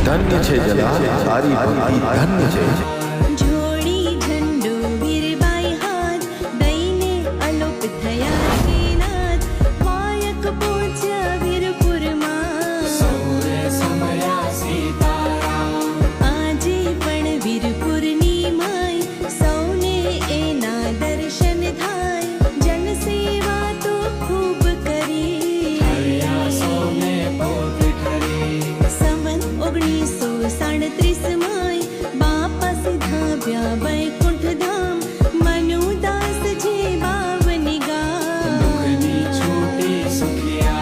ધન્ય છે જલાલ, તારી ભક્તિ ધન્ય છે। જોડી ઝંડો વીરબાઈ હાથ દઈને અલોપ થયા કે નાથ વાયક પહોંચ્યા વીરપુરમાં સૌરે સમયા સીતારામ આજે પણ વીરપુરની માય સૌને એના દર્શન થાય જનસેવા તો ખૂબ કરી હરિયા સૌને પોત ખરી સંવત 1937 માય બાપા સિધાવ્યા વૈકુંઠ ધામ મનુદાસ જે બાવની ગામ દુઃખની છૂટી સુખિયા